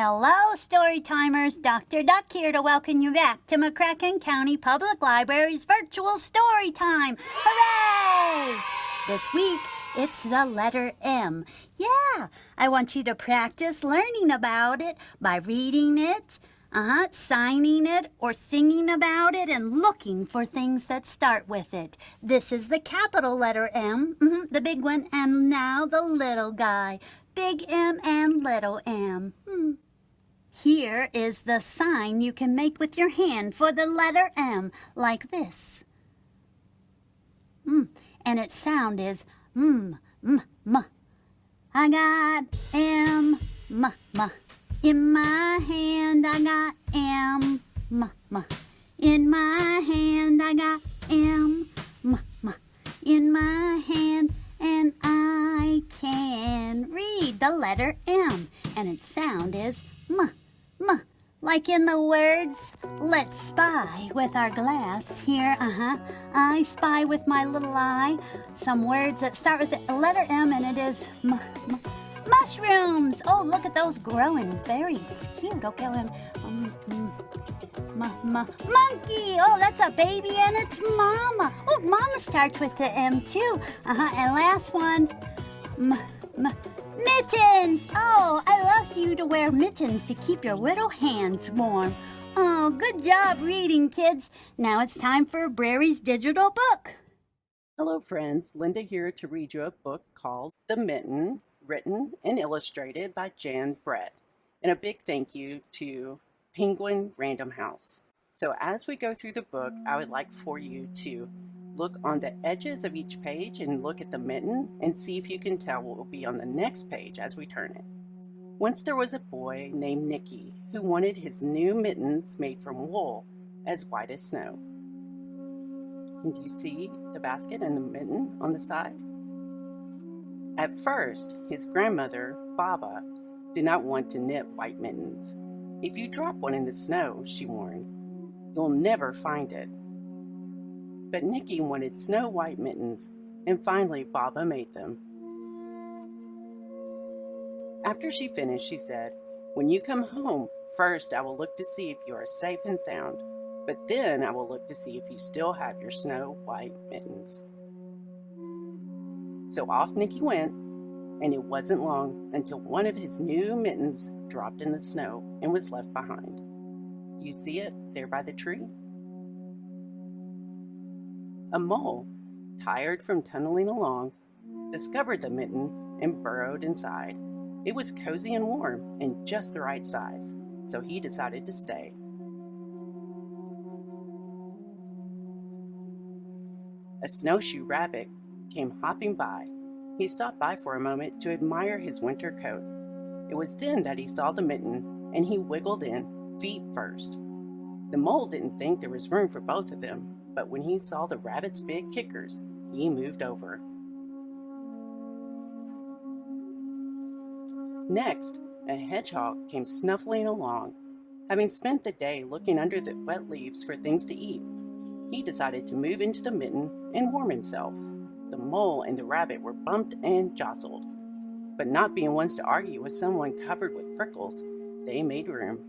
Hello, Storytimers! Dr. Duck here to welcome you back to McCracken County Public Library's virtual story time. Hooray! This week, it's the letter M. Yeah, I want you to practice learning about it by reading it, signing it, or singing about it and looking for things that start with it. This is the capital letter M, the big one, and now the little guy. Big M and little m. Here is the sign you can make with your hand for the letter M, like this. And its sound is m. I got M, m. In my hand I got M, m. In my hand I got M, m. In my hand, and I can read the letter M, and its sound is m. Like in the words, let's spy with our glass. Here, I spy with my little eye some words that start with the letter M, and it is mushrooms. Oh, look at those growing. Very cute. Okay, monkey. Oh, that's a baby, and it's mama. Oh, mama starts with the M too. And last one, mittens. Oh, I love you to wear mittens to keep your little hands warm. Oh, good job reading, kids. Now it's time for Brary's digital book. Hello, friends. Linda here to read you a book called The Mitten, written and illustrated by Jan Brett. And a big thank you to Penguin Random House. So as we go through the book, I would like for you to look on the edges of each page and look at the mitten and see if you can tell what will be on the next page as we turn it. Once there was a boy named Nicky who wanted his new mittens made from wool as white as snow. And do you see the basket and the mitten on the side? At first, his grandmother, Baba, did not want to knit white mittens. If you drop one in the snow, she warned, you'll never find it. But Nicky wanted snow white mittens, and finally Baba made them. After she finished, she said, when you come home, first I will look to see if you are safe and sound, but then I will look to see if you still have your snow white mittens. So off Nicky went, and it wasn't long until one of his new mittens dropped in the snow and was left behind. Do you see it there by the tree? A mole, tired from tunneling along, discovered the mitten and burrowed inside. It was cozy and warm and just the right size, so he decided to stay. A snowshoe rabbit came hopping by. He stopped by for a moment to admire his winter coat. It was then that he saw the mitten, and he wiggled in, feet first. The mole didn't think there was room for both of them, but when he saw the rabbit's big kickers, he moved over. Next, a hedgehog came snuffling along. Having spent the day looking under the wet leaves for things to eat, he decided to move into the mitten and warm himself. The mole and the rabbit were bumped and jostled, but not being ones to argue with someone covered with prickles, they made room.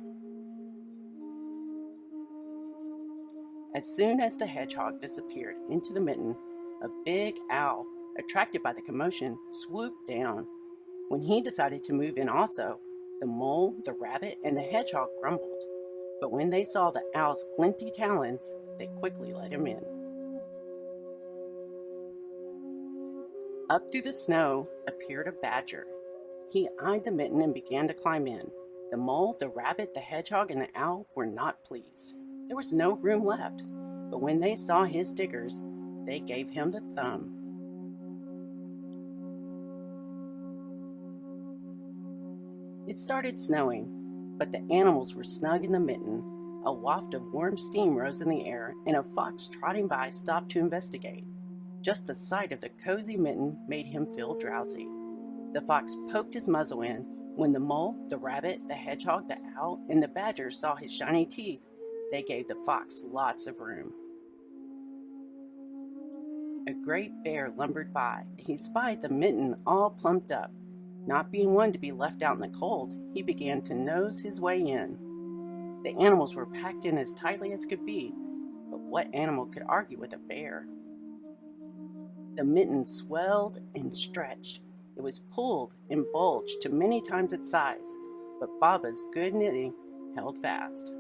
As soon as the hedgehog disappeared into the mitten, a big owl, attracted by the commotion, swooped down. When he decided to move in also, the mole, the rabbit, and the hedgehog grumbled, but when they saw the owl's glinty talons, they quickly let him in. Up through the snow appeared a badger. He eyed the mitten and began to climb in. The mole, the rabbit, the hedgehog, and the owl were not pleased. There was no room left, but when they saw his diggers, they gave him the thumb. It started snowing, but the animals were snug in the mitten. A waft of warm steam rose in the air, and a fox trotting by stopped to investigate. Just the sight of the cozy mitten made him feel drowsy. The fox poked his muzzle in. When the mole, the rabbit, the hedgehog, the owl, and the badger saw his shiny teeth, they gave the fox lots of room. A great bear lumbered by. He spied the mitten all plumped up. Not being one to be left out in the cold, he began to nose his way in. The animals were packed in as tightly as could be, but what animal could argue with a bear? The mitten swelled and stretched. It was pulled and bulged to many times its size, but Baba's good knitting held fast.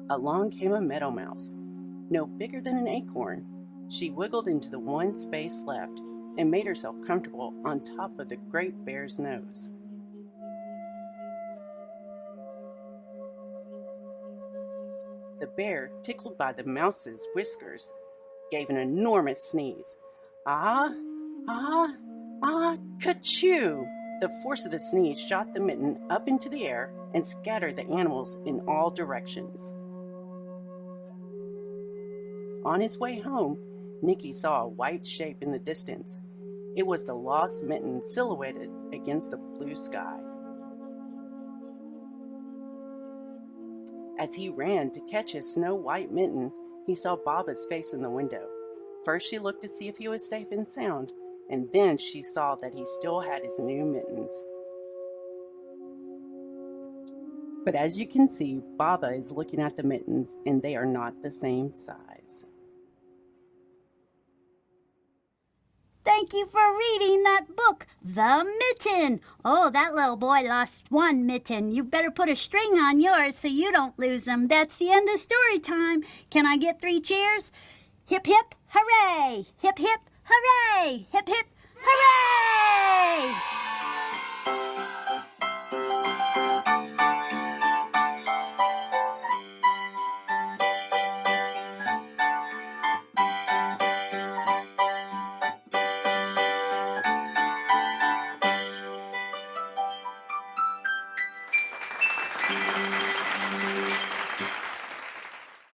Along came a meadow mouse, no bigger than an acorn. She wiggled into the one space left and made herself comfortable on top of the great bear's nose. The bear, tickled by the mouse's whiskers, gave an enormous sneeze. Ah, ah, ah, ka-choo! The force of the sneeze shot the mitten up into the air and scattered the animals in all directions. On his way home, Nicky saw a white shape in the distance. It was the lost mitten silhouetted against the blue sky. As he ran to catch his snow-white mitten, he saw Baba's face in the window. First she looked to see if he was safe and sound, and then she saw that he still had his new mittens. But as you can see, Baba is looking at the mittens, and they are not the same size. Thank you for reading that book, The Mitten. Oh, that little boy lost one mitten. You better put a string on yours so you don't lose them. That's the end of story time. Can I get 3 cheers? Hip, hip, hooray! Hip, hip, hooray! Hip, hip, hooray!